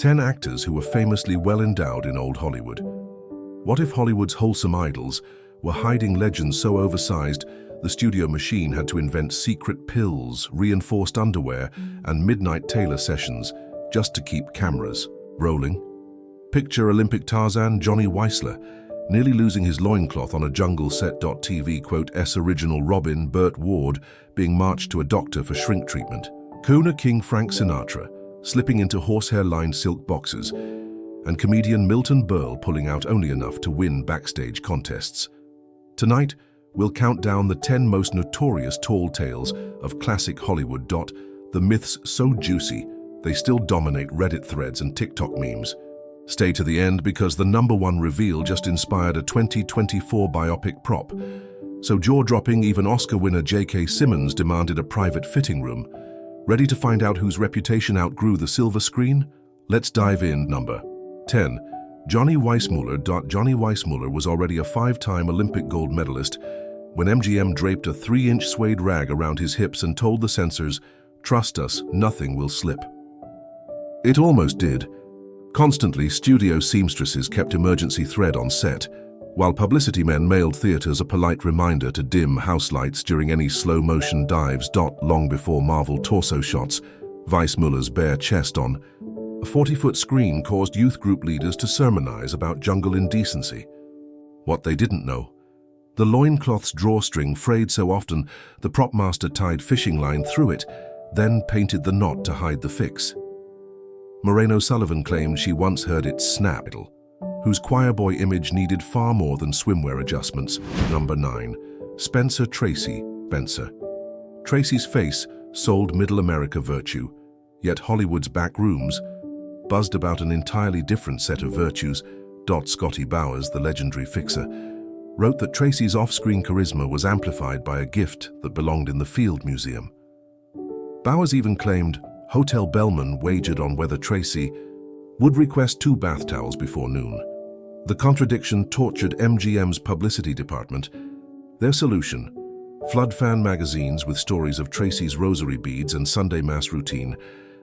10 actors who were famously well-endowed in old Hollywood. What if Hollywood's wholesome idols were hiding legends so oversized the studio machine had to invent secret pills, reinforced underwear, and midnight tailor sessions just to keep cameras rolling? Picture Olympic Tarzan Johnny Weissmuller nearly losing his loincloth on a jungle set. TV original Robin Burt Ward being marched to a doctor for shrink treatment. Crooner King Frank Sinatra slipping into horsehair-lined silk boxers, and comedian Milton Berle pulling out only enough to win backstage contests. Tonight, we'll count down the 10 most notorious tall tales of classic Hollywood. The myths so juicy, they still dominate Reddit threads and TikTok memes. Stay to the end because the #1 reveal just inspired a 2024 biopic prop. So jaw-dropping, even Oscar winner J.K. Simmons demanded a private fitting room. Ready to find out whose reputation outgrew the silver screen? Let's dive in. Number 10. Johnny Weissmuller. Johnny Weissmuller was already a 5-time Olympic gold medalist when MGM draped a 3-inch suede rag around his hips and told the censors, "Trust us, nothing will slip." It almost did. Constantly, studio seamstresses kept emergency thread on set, while publicity men mailed theaters a polite reminder to dim house lights during any slow-motion dives. Long before Marvel torso shots, Weissmuller's bare chest on a 40-foot screen caused youth group leaders to sermonize about jungle indecency. What they didn't know: the loincloth's drawstring frayed so often the prop master tied fishing line through it, then painted the knot to hide the fix. Moreno Sullivan claimed she once heard it snap, whose choir boy image needed far more than swimwear adjustments. Number 9. Spencer Tracy. Spencer Tracy's face sold middle America virtue, yet Hollywood's back rooms buzzed about an entirely different set of virtues. Scotty Bowers, the legendary fixer, wrote that Tracy's off-screen charisma was amplified by a gift that belonged in the Field Museum. Bowers even claimed hotel bellman wagered on whether Tracy would request 2 bath towels before noon. The contradiction tortured MGM's publicity department. Their solution: flood fan magazines with stories of Tracy's rosary beads and Sunday mass routine,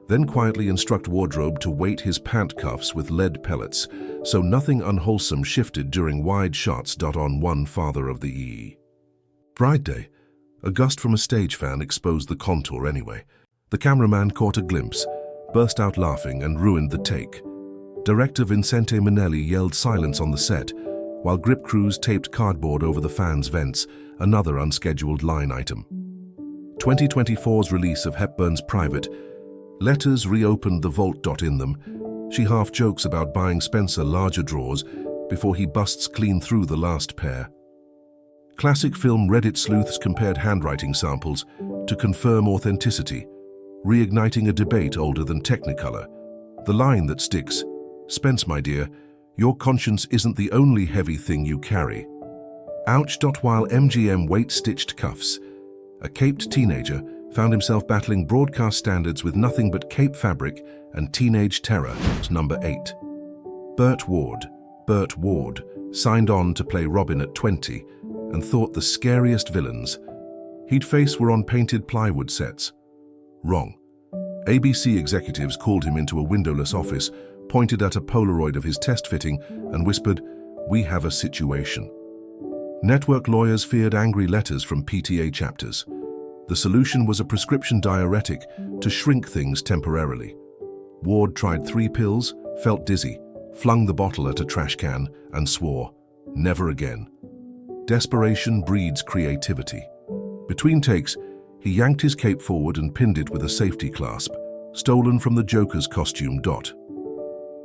then quietly instruct wardrobe to weight his pant cuffs with lead pellets, so nothing unwholesome shifted during wide shots. On one Father of the Bride Day, a gust from a stage fan exposed the contour anyway. The cameraman caught a glimpse, burst out laughing, and ruined the take. Director Vincente Minnelli yelled silence on the set, while grip crews taped cardboard over the fans' vents, another unscheduled line item. 2024's release of Hepburn's Private Letters reopened the vault. In them, she half jokes about buying Spencer larger drawers before he busts clean through the last pair. Classic film Reddit sleuths compared handwriting samples to confirm authenticity, reigniting a debate older than Technicolor. The line that sticks: "Spence, my dear, your conscience isn't the only heavy thing you carry." Ouch. While MGM weight-stitched cuffs, a caped teenager found himself battling broadcast standards with nothing but cape fabric and teenage terror. Number 8. Bert Ward. Bert Ward signed on to play Robin at 20 and thought the scariest villains he'd face were on painted plywood sets. Wrong. ABC executives called him into a windowless office, pointed at a Polaroid of his test fitting, and whispered, "We have a situation." Network lawyers feared angry letters from PTA chapters. The solution was a prescription diuretic to shrink things temporarily. Ward tried 3 pills, felt dizzy, flung the bottle at a trash can, and swore, "Never again." Desperation breeds creativity. Between takes, he yanked his cape forward and pinned it with a safety clasp, stolen from the Joker's costume.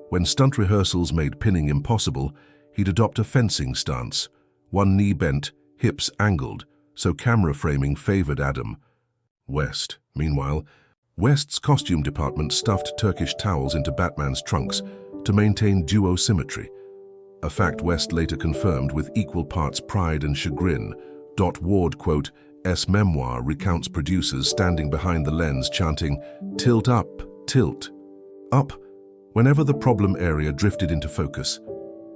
When stunt rehearsals made pinning impossible, he'd adopt a fencing stance, one knee bent, hips angled, so camera framing favored Adam West. Meanwhile, West's costume department stuffed Turkish towels into Batman's trunks to maintain duo symmetry, a fact West later confirmed with equal parts pride and chagrin. Ward, quote, "S memoir recounts producers standing behind the lens chanting, 'Tilt up, tilt up,' whenever the problem area drifted into focus.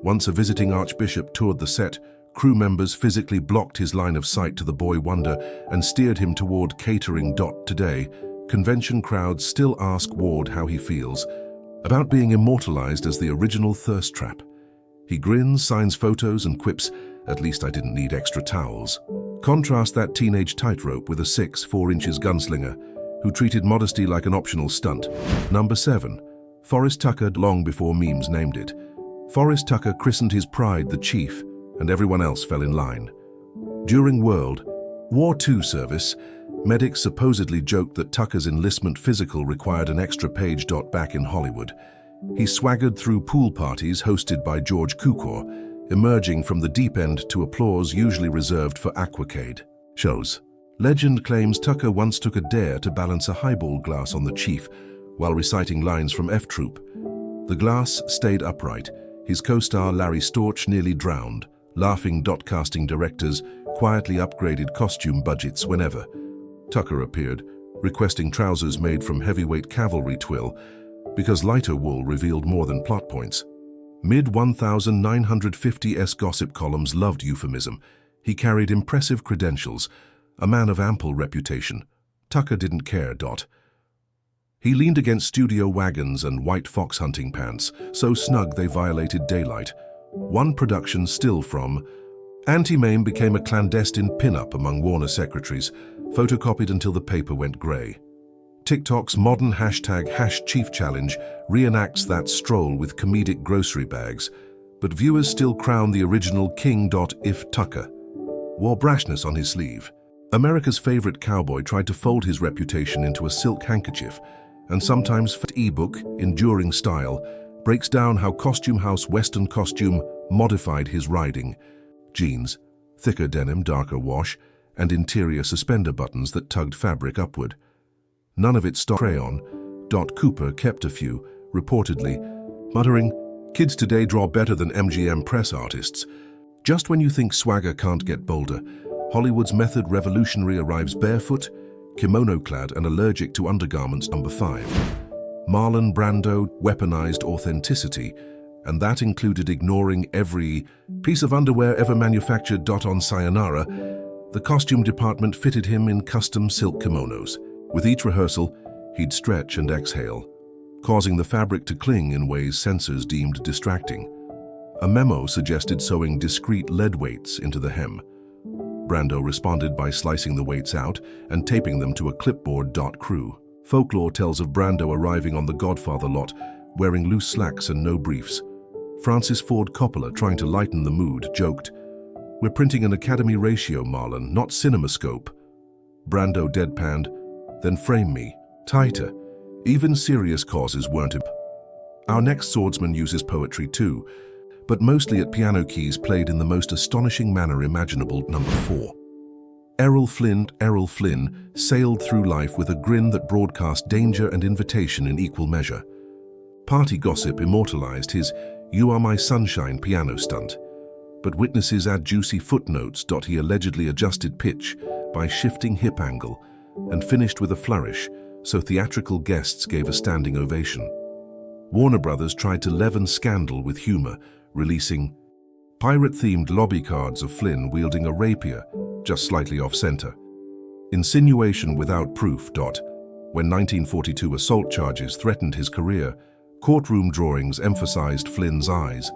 Once a visiting archbishop toured the set, crew members physically blocked his line of sight to the boy wonder and steered him toward catering. Today, convention crowds still ask Ward how he feels, about being immortalized as the original thirst trap. He grins, signs photos, and quips, "At least I didn't need extra towels." Contrast that teenage tightrope with a 6'4" gunslinger who treated modesty like an optional stunt. Number 7. Forrest Tucker. Long before memes named it, Forrest Tucker christened his pride the Chief, and everyone else fell in line. During World War II service, medics supposedly joked that Tucker's enlistment physical required an extra page. Back in Hollywood, he swaggered through pool parties hosted by George Cukor, emerging from the deep end to applause usually reserved for aquacade shows. Legend claims Tucker once took a dare to balance a highball glass on the Chief while reciting lines from F Troop. The glass stayed upright. His co-star Larry Storch nearly drowned. Laughing. Casting directors quietly upgraded costume budgets whenever Tucker appeared, requesting trousers made from heavyweight cavalry twill because lighter wool revealed more than plot points. Mid-1950s gossip columns loved euphemism. He carried impressive credentials, a man of ample reputation. Tucker didn't care. He leaned against studio wagons and white fox hunting pants, so snug they violated daylight. One production still from Anti-Mame became a clandestine pin-up among Warner secretaries, photocopied until the paper went grey. TikTok's modern #Chief Challenge reenacts that stroll with comedic grocery bags, but viewers still crown the original king. If Tucker wore brashness on his sleeve, America's favorite cowboy tried to fold his reputation into a silk handkerchief, and sometimes ebook, Enduring Style, breaks down how Costume House Western Costume modified his riding. Jeans, thicker denim, darker wash, and interior suspender buttons that tugged fabric upward. None of it stock crayon. Cooper kept a few, reportedly, muttering, "Kids today draw better than MGM press artists." Just when you think swagger can't get bolder, Hollywood's method revolutionary arrives barefoot, kimono-clad, and allergic to undergarments. Number 5. Marlon Brando weaponized authenticity, and that included ignoring every piece of underwear ever manufactured. On Sayonara, the costume department fitted him in custom silk kimonos. With each rehearsal, he'd stretch and exhale, causing the fabric to cling in ways censors deemed distracting. A memo suggested sewing discreet lead weights into the hem. Brando responded by slicing the weights out and taping them to a clipboard. Crew folklore tells of Brando arriving on the Godfather lot wearing loose slacks and no briefs. Francis Ford Coppola, trying to lighten the mood, joked, "We're printing an Academy ratio, Marlon, not CinemaScope." Brando deadpanned, "Then frame me tighter." Even serious causes weren't imp. Our next swordsman uses poetry too, but mostly at piano keys played in the most astonishing manner imaginable. Number 4. Errol Flynn sailed through life with a grin that broadcast danger and invitation in equal measure. Party gossip immortalized his "You Are My Sunshine" piano stunt, but witnesses add juicy footnotes. He allegedly adjusted pitch by shifting hip angle and finished with a flourish, so theatrical guests gave a standing ovation. Warner Brothers tried to leaven scandal with humor, releasing pirate-themed lobby cards of Flynn wielding a rapier, just slightly off-center. Insinuation without proof. When 1942 assault charges threatened his career, courtroom drawings emphasized Flynn's eyes,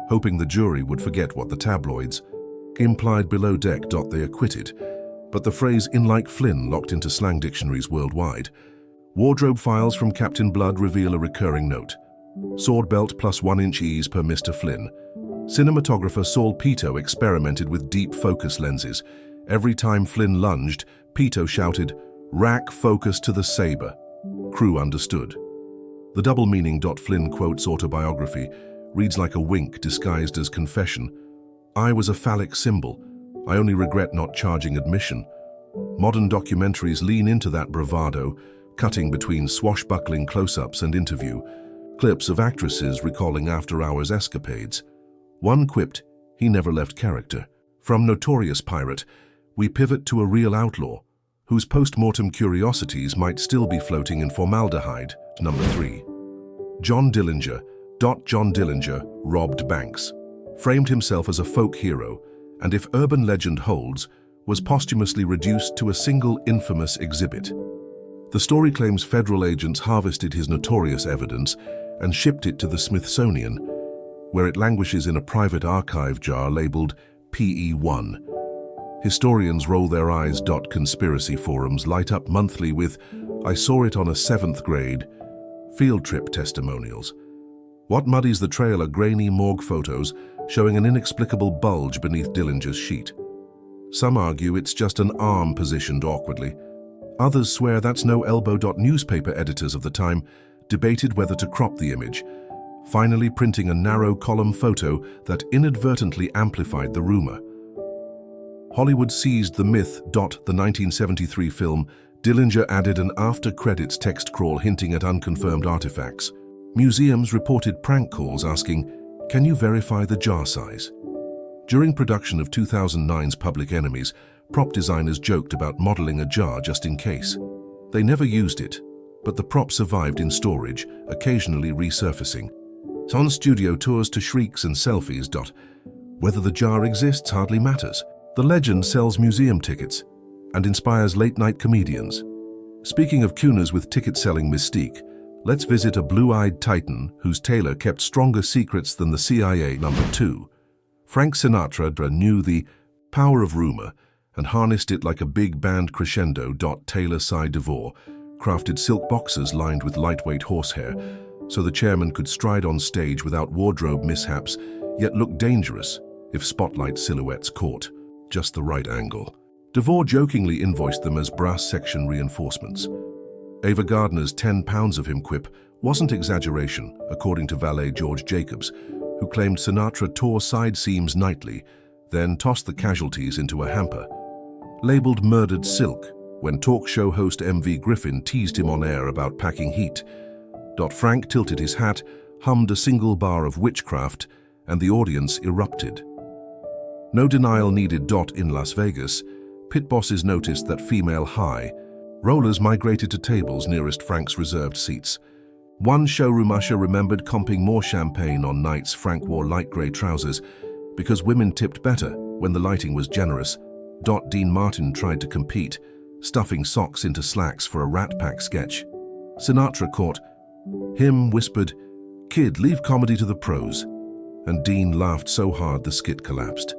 hoping the jury would forget what the tabloids implied below deck. They acquitted, but the phrase "in like Flynn" locked into slang dictionaries worldwide. Wardrobe files from Captain Blood reveal a recurring note. Sword belt plus 1-inch ease per Mr. Flynn. Cinematographer Saul Pito experimented with deep focus lenses. Every time Flynn lunged, Pito shouted, "Rack focus to the saber." Crew understood. The double meaning. Flynn quotes autobiography, reads like a wink disguised as confession. "I was a phallic symbol. I only regret not charging admission." Modern documentaries lean into that bravado, cutting between swashbuckling close-ups and interview clips of actresses recalling after-hours escapades. One quipped, "He never left character." From notorious pirate, we pivot to a real outlaw, whose post-mortem curiosities might still be floating in formaldehyde. Number 3. John Dillinger. John Dillinger robbed banks, framed himself as a folk hero, and if urban legend holds, was posthumously reduced to a single infamous exhibit. The story claims federal agents harvested his notorious evidence and shipped it to the Smithsonian, where it languishes in a private archive jar labeled PE1. Historians roll their eyes. Conspiracy forums light up monthly with "I saw it on a 7th grade" field trip testimonials. What muddies the trail are grainy morgue photos showing an inexplicable bulge beneath Dillinger's sheet. Some argue it's just an arm positioned awkwardly. Others swear that's no elbow. Newspaper editors of the time debated whether to crop the image, finally printing a narrow column photo that inadvertently amplified the rumor. Hollywood seized the myth. The 1973 film Dillinger added an after-credits text crawl hinting at unconfirmed artifacts. Museums reported prank calls asking, "Can you verify the jar size?" During production of 2009's Public Enemies, prop designers joked about modeling a jar just in case. They never used it, but the prop survived in storage, occasionally resurfacing. On studio tours to shrieks and selfies. Whether the jar exists hardly matters. The legend sells museum tickets and inspires late-night comedians. Speaking of cooners with ticket-selling mystique, let's visit a blue-eyed titan whose tailor kept stronger secrets than the CIA. Number 2. Frank Sinatra knew the power of rumor and harnessed it like a big band crescendo. Tailor Cy DeVore crafted silk boxers lined with lightweight horsehair so the chairman could stride on stage without wardrobe mishaps, yet look dangerous if spotlight silhouettes caught just the right angle. DeVore jokingly invoiced them as brass section reinforcements. Ava Gardner's 10 pounds of him quip wasn't exaggeration, according to valet George Jacobs, who claimed Sinatra tore side seams nightly, then tossed the casualties into a hamper. Labeled murdered silk when talk show host M.V. Griffin teased him on air about packing heat. Frank tilted his hat, hummed a single bar of witchcraft, and the audience erupted. No denial needed. In Las Vegas, pit bosses noticed that female high rollers migrated to tables nearest Frank's reserved seats. One showroom usher remembered comping more champagne on nights Frank wore light grey trousers because women tipped better when the lighting was generous. Dean Martin tried to compete, stuffing socks into slacks for a Rat Pack sketch. Sinatra caught him, whispered, "Kid, leave comedy to the pros," and Dean laughed so hard the skit collapsed.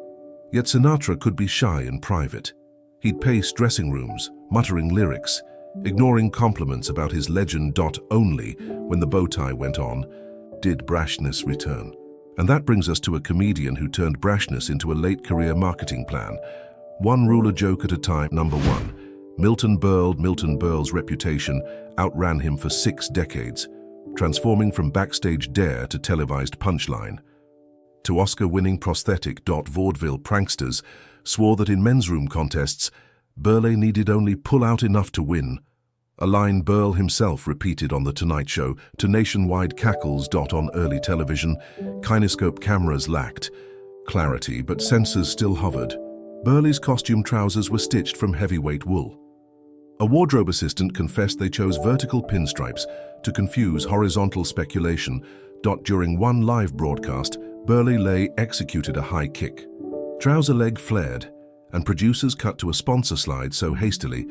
Yet Sinatra could be shy in private. He'd pace dressing rooms, muttering lyrics, ignoring compliments about his legend. Only when the bow tie went on did brashness return. And that brings us to a comedian who turned brashness into a late career marketing plan. One ruler joke at a time. Number 1. Milton Berle. Milton Berle's reputation outran him for 6 decades, transforming from backstage dare to televised punchline. To Oscar-winning prosthetic. Vaudeville pranksters swore that in men's room contests, Berle needed only pull out enough to win, a line Berle himself repeated on The Tonight Show to nationwide cackles. On early television, kinescope cameras lacked clarity, but sensors still hovered. Berle's costume trousers were stitched from heavyweight wool. A wardrobe assistant confessed they chose vertical pinstripes to confuse horizontal speculation. During one live broadcast, Berle executed a high kick. Trouser leg flared, and producers cut to a sponsor slide so hastily,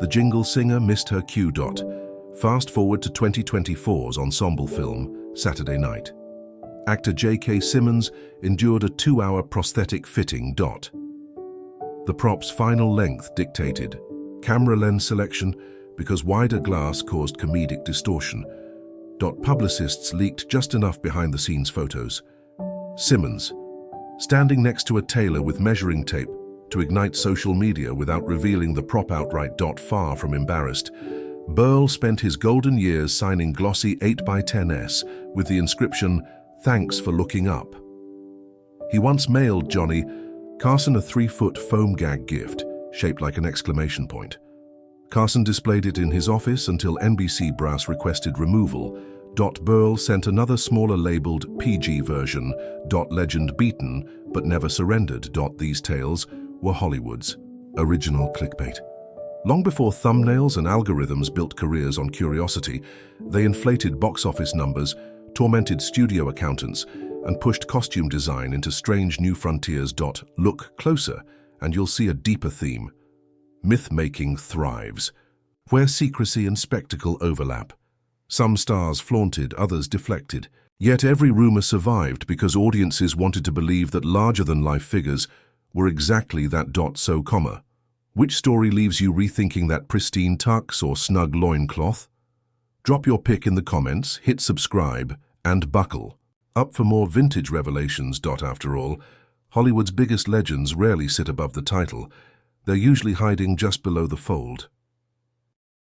the jingle singer missed her cue. Fast forward to 2024's ensemble film, Saturday Night. Actor J.K. Simmons endured a 2-hour prosthetic fitting. The prop's final length dictated camera lens selection because wider glass caused comedic distortion. Publicists leaked just enough behind-the-scenes photos. Simmons, standing next to a tailor with measuring tape to ignite social media without revealing the prop outright. Far from embarrassed, Berle spent his golden years signing glossy 8x10s with the inscription, "Thanks for looking up." He once mailed Johnny Carson a 3-foot foam gag gift shaped like an exclamation point. Carson displayed it in his office until NBC brass requested removal. Berle sent another smaller labeled PG version. Legend beaten but never surrendered. These tales were Hollywood's original clickbait. Long before thumbnails and algorithms built careers on curiosity, they inflated box office numbers, tormented studio accountants, and pushed costume design into strange new frontiers. Look closer, and you'll see a deeper theme. Myth-making thrives, where secrecy and spectacle overlap. Some stars flaunted, others deflected. Yet every rumor survived because audiences wanted to believe that larger-than-life figures were exactly that dot so comma. Which story leaves you rethinking that pristine tux or snug loincloth? Drop your pick in the comments, hit subscribe, and buckle up for more vintage revelations. After all, Hollywood's biggest legends rarely sit above the title. They're usually hiding just below the fold.